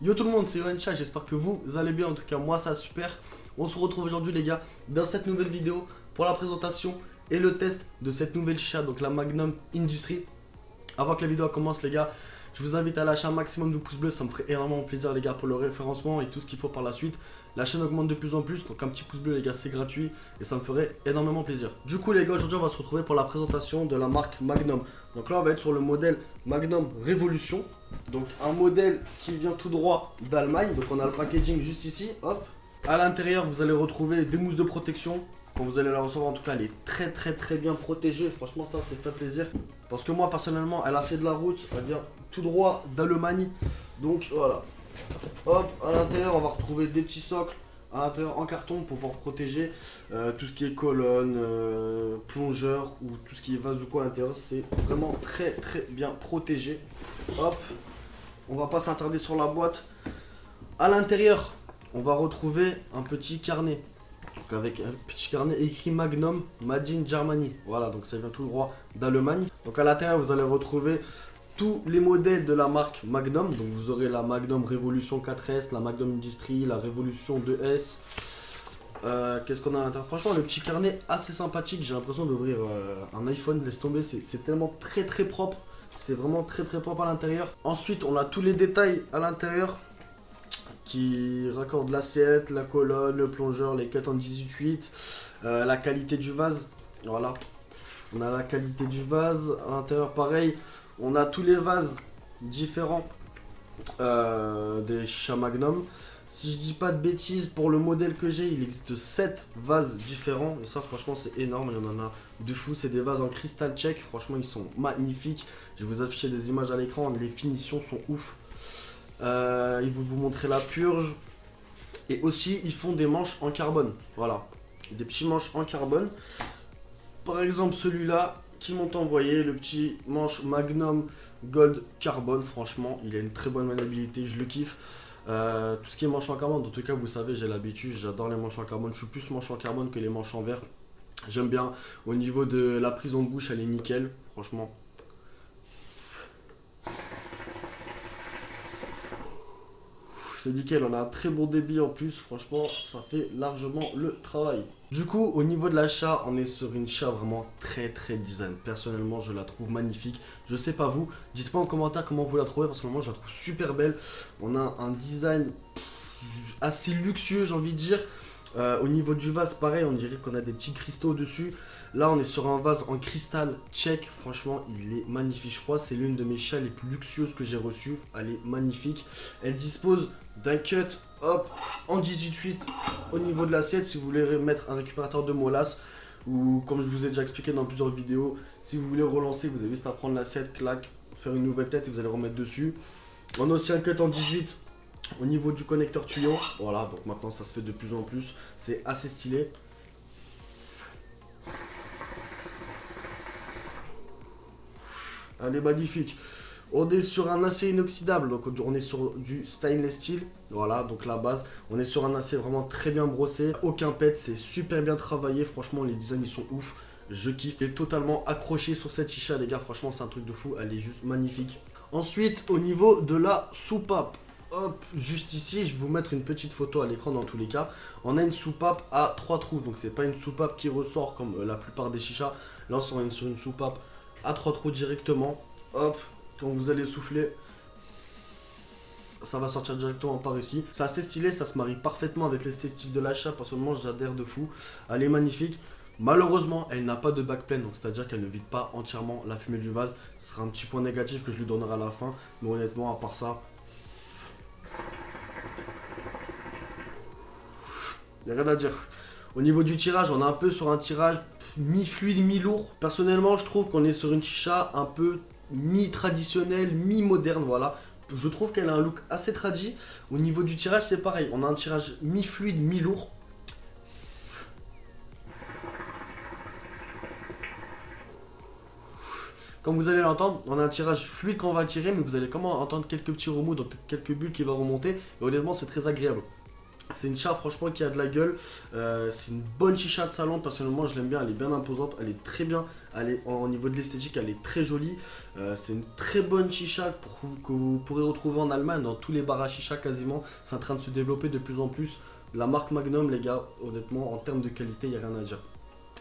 Yo tout le monde, c'est Yoann Cha, j'espère que vous allez bien, en tout cas moi ça va super. On se retrouve aujourd'hui les gars dans cette nouvelle vidéo pour la présentation et le test de cette nouvelle chicha, donc la Magnum Industry. Avant que la vidéo commence les gars, je vous invite à lâcher un maximum de pouces bleus, ça me ferait énormément plaisir les gars pour le référencement et tout ce qu'il faut par la suite. La chaîne augmente de plus en plus, donc un petit pouce bleu les gars c'est gratuit et ça me ferait énormément plaisir. Du coup les gars, aujourd'hui on va se retrouver pour la présentation de la marque Magnum. Donc là on va être sur le modèle Magnum Révolution. Donc un modèle qui vient tout droit d'Allemagne, donc on a le packaging juste ici, hop. À l'intérieur vous allez retrouver des mousses de protection. Quand vous allez la recevoir en tout cas elle est très bien protégée, franchement ça c'est fait plaisir. Parce que moi personnellement elle a fait de la route, elle vient tout droit d'Allemagne. Donc voilà. Hop, à l'intérieur on va retrouver des petits socles à l'intérieur en carton pour pouvoir protéger tout ce qui est colonne, plongeur ou tout ce qui est vase ou quoi à l'intérieur. C'est vraiment très bien protégé. Hop, on va pas s'attarder sur la boîte. À l'intérieur on va retrouver un petit carnet. Donc avec un petit carnet écrit Magnum Made in Germany. Voilà, donc ça vient tout droit d'Allemagne. Donc à l'intérieur vous allez retrouver tous les modèles de la marque Magnum. Donc vous aurez la Magnum Révolution 4S, la Magnum Industry, la Révolution 2S. Qu'est-ce qu'on a à l'intérieur? Franchement le petit carnet assez sympathique. J'ai l'impression d'ouvrir un iPhone, laisse tomber. C'est tellement très propre. C'est vraiment très propre à l'intérieur. Ensuite on a tous les détails à l'intérieur qui raccordent l'assiette, la colonne, le plongeur, les cuts en 18/8, la qualité du vase. Voilà. On a la qualité du vase. À l'intérieur pareil. On a tous les vases différents des chicha Magnum. Si je dis pas de bêtises, pour le modèle que j'ai, il existe 7 vases différents. Et ça, franchement, c'est énorme. Il y en a de fou. C'est des vases en cristal tchèque. Franchement, ils sont magnifiques. Je vais vous afficher des images à l'écran. Les finitions sont ouf. Ils vont vous montrer la purge. Et aussi, ils font des manches en carbone. Voilà. Des petits manches en carbone. Par exemple, celui-là qui m'ont envoyé, le petit manche Magnum Gold Carbone, franchement il a une très bonne maniabilité, je le kiffe. Tout ce qui est manche en carbone, en tout cas vous savez j'ai l'habitude, j'adore les manches en carbone, je suis plus manche en carbone que les manches en verre. J'aime bien, au niveau de la prise en bouche elle est nickel, franchement. C'est nickel, on a un très bon débit en plus, franchement ça fait largement le travail. Du coup au niveau de l'achat, on est sur une chicha vraiment très design. Personnellement je la trouve magnifique, je sais pas vous, dites-moi en commentaire comment vous la trouvez parce que moi je la trouve super belle. On a un design assez luxueux j'ai envie de dire. Au niveau du vase pareil, on dirait qu'on a des petits cristaux dessus. Là on est sur un vase en cristal tchèque, franchement il est magnifique. Je crois que c'est l'une de mes chichas les plus luxueuses que j'ai reçues. Elle est magnifique. Elle dispose d'un cut hop en 18/8 au niveau de l'assiette si vous voulez mettre un récupérateur de molasse. Ou comme je vous ai déjà expliqué dans plusieurs vidéos, si vous voulez relancer vous avez juste à prendre l'assiette, clac, faire une nouvelle tête et vous allez remettre dessus. On a aussi un cut en 18 au niveau du connecteur tuyau, voilà, donc maintenant ça se fait de plus en plus, c'est assez stylé. Elle est magnifique. On est sur un acier inoxydable, donc on est sur du stainless steel, voilà, donc la base. On est sur un acier vraiment très bien brossé, aucun pet, c'est super bien travaillé, franchement les designs ils sont ouf, je kiffe. Et totalement accroché sur cette chicha les gars, franchement c'est un truc de fou, elle est juste magnifique. Ensuite au niveau de la soupape. Hop, juste ici, je vais vous mettre une petite photo à l'écran dans tous les cas. On a une soupape à 3 trous, donc c'est pas une soupape qui ressort comme la plupart des chichas. Là, on est sur une soupape à 3 trous directement. Hop, quand vous allez souffler, ça va sortir directement par ici. C'est assez stylé, ça se marie parfaitement avec l'esthétique de l'achat. Personnellement, j'adhère de fou. Elle est magnifique. Malheureusement, elle n'a pas de backplane, donc c'est-à-dire qu'elle ne vide pas entièrement la fumée du vase. Ce sera un petit point négatif que je lui donnerai à la fin. Mais honnêtement, à part ça, il n'y a rien à dire. Au niveau du tirage, on est un peu sur un tirage mi-fluide, mi-lourd. Personnellement, je trouve qu'on est sur une chicha un peu mi-traditionnelle, mi-moderne, voilà. Je trouve qu'elle a un look assez tradi. Au niveau du tirage, c'est pareil. On a un tirage mi-fluide, mi-lourd. Comme vous allez l'entendre, on a un tirage fluide quand on va le tirer, mais vous allez comment entendre quelques petits remous, donc quelques bulles qui vont remonter. Et honnêtement, c'est très agréable. C'est une chicha franchement qui a de la gueule, c'est une bonne chicha de salon, personnellement je l'aime bien, elle est bien imposante, elle est très bien Au niveau de l'esthétique, elle est très jolie. C'est une très bonne chicha que vous pourrez retrouver en Allemagne, dans tous les bars à chicha quasiment. C'est en train de se développer de plus en plus. La marque Magnum, les gars, honnêtement, en termes de qualité, il n'y a rien à dire.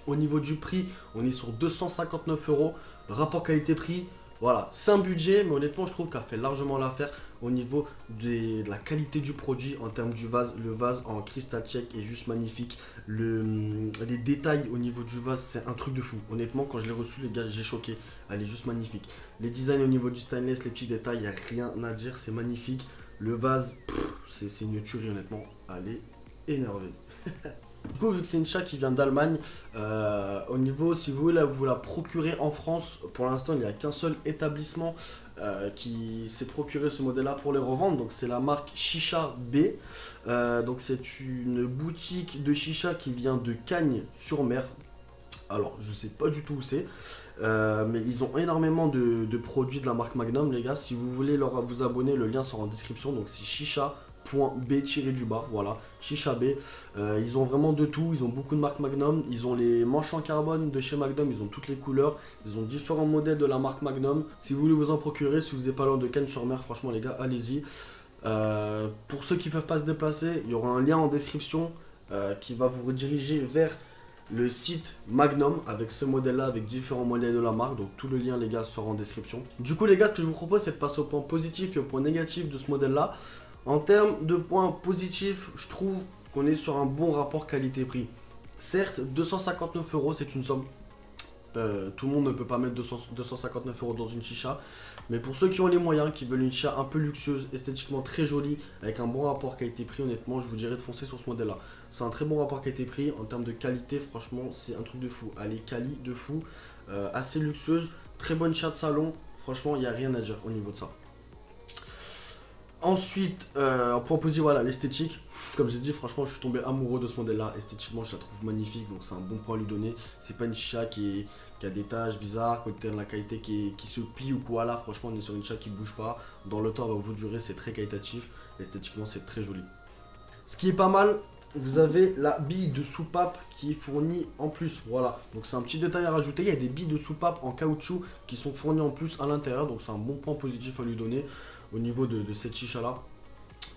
Au niveau du prix, on est sur 259 euros. Rapport qualité-prix, voilà, c'est un budget, mais honnêtement, je trouve qu'elle fait largement l'affaire au niveau de la qualité du produit en termes du vase. Le vase en cristal tchèque est juste magnifique. Les détails au niveau du vase, c'est un truc de fou. Honnêtement, quand je l'ai reçu, les gars, j'ai choqué. Elle est juste magnifique. Les designs au niveau du stainless, les petits détails, il n'y a rien à dire, c'est magnifique. Le vase, c'est une tuerie, honnêtement. Elle est énervée. Du coup, vu que c'est une chicha qui vient d'Allemagne, au niveau, si vous voulez vous la procurer en France, pour l'instant, il n'y a qu'un seul établissement qui s'est procuré ce modèle-là pour les revendre. Donc, c'est la marque Chicha B. Donc, c'est une boutique de chicha qui vient de Cagnes-sur-Mer. Alors, je sais pas du tout où c'est, mais ils ont énormément de produits de la marque Magnum, les gars. Si vous voulez vous abonner, le lien sera en description. Donc, c'est chicha.b-du-bas, voilà, Chicha B. Ils ont vraiment de tout, ils ont beaucoup de marques Magnum, ils ont les manches en carbone de chez Magnum, ils ont toutes les couleurs, ils ont différents modèles de la marque Magnum. Si vous voulez vous en procurer, si vous n'êtes pas loin de Cagnes-sur-Mer, franchement les gars, allez-y. Pour ceux qui ne peuvent pas se déplacer, il y aura un lien en description qui va vous rediriger vers le site Magnum avec ce modèle là, avec différents modèles de la marque. Donc tout le lien les gars sera en description. Du coup les gars, ce que je vous propose, c'est de passer au point positif et au point négatif de ce modèle là. En termes de points positifs, je trouve qu'on est sur un bon rapport qualité-prix. Certes, 259 euros, c'est une somme. Tout le monde ne peut pas mettre 259 euros dans une chicha. Mais pour ceux qui ont les moyens, qui veulent une chicha un peu luxueuse, esthétiquement très jolie, avec un bon rapport qualité-prix, honnêtement, je vous dirais de foncer sur ce modèle-là. C'est un très bon rapport qualité-prix. En termes de qualité, franchement, c'est un truc de fou. Elle est quali de fou. Assez luxueuse. Très bonne chicha de salon. Franchement, il n'y a rien à dire au niveau de ça. Ensuite, en point positif, voilà, l'esthétique. Comme j'ai dit, franchement, je suis tombé amoureux de ce modèle-là. Esthétiquement, je la trouve magnifique, donc c'est un bon point à lui donner. C'est pas une chicha qui a des taches bizarres, côté de la qualité qui se plie ou quoi. Là, franchement, on est sur une chicha qui bouge pas. Dans le temps, elle va vous durer, c'est très qualitatif. Esthétiquement, c'est très joli. Ce qui est pas mal, vous avez la bille de soupape qui est fournie en plus. Voilà, donc c'est un petit détail à rajouter. Il y a des billes de soupape en caoutchouc qui sont fournies en plus à l'intérieur, donc c'est un bon point positif à lui donner au niveau de cette chicha là.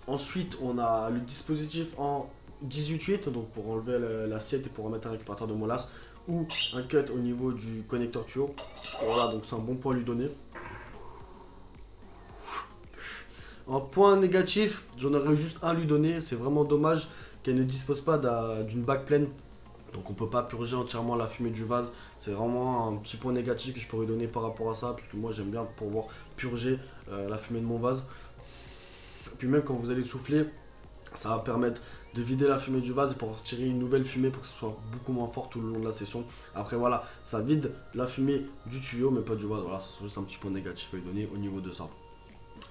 Ensuite, on a le dispositif en 18/8, donc pour enlever l'assiette et pour remettre un récupérateur de molasse ou un cut au niveau du connecteur tuyau. Voilà, donc c'est un bon point à lui donner. En point négatif, j'en aurais juste un à lui donner. C'est vraiment dommage qu'elle ne dispose pas d'une bague pleine. Donc on peut pas purger entièrement la fumée du vase. C'est vraiment un petit point négatif que je pourrais donner par rapport à ça. Parce que moi j'aime bien pouvoir purger la fumée de mon vase. Et puis même quand vous allez souffler, ça va permettre de vider la fumée du vase et pour tirer une nouvelle fumée pour que ce soit beaucoup moins fort tout le long de la session. Après voilà, ça vide la fumée du tuyau mais pas du vase. Voilà, c'est juste un petit point négatif à lui donner au niveau de ça.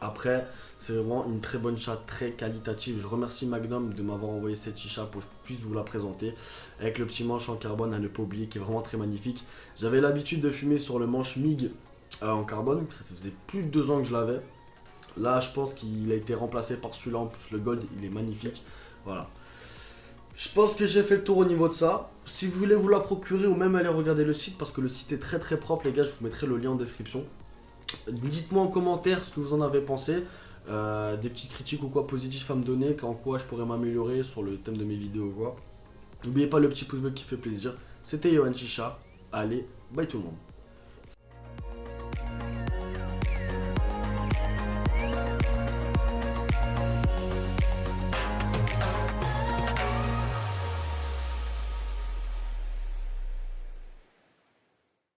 Après, c'est vraiment une très bonne chicha, très qualitative. Je remercie Magnum de m'avoir envoyé cette chicha pour que je puisse vous la présenter. Avec le petit manche en carbone à ne pas oublier, qui est vraiment très magnifique. J'avais l'habitude de fumer sur le manche MIG en carbone. Ça faisait plus de 2 ans que je l'avais. Là, je pense qu'il a été remplacé par celui-là. En plus, le gold, il est magnifique. Voilà. Je pense que j'ai fait le tour au niveau de ça. Si vous voulez vous la procurer ou même aller regarder le site, parce que le site est très très propre, les gars, je vous mettrai le lien en description. Dites-moi en commentaire ce que vous en avez pensé, des petites critiques ou quoi positifs à me donner, en quoi je pourrais m'améliorer sur le thème de mes vidéos ou quoi. N'oubliez pas le petit pouce bleu qui fait plaisir. C'était Yohan Chicha, allez, bye tout le monde.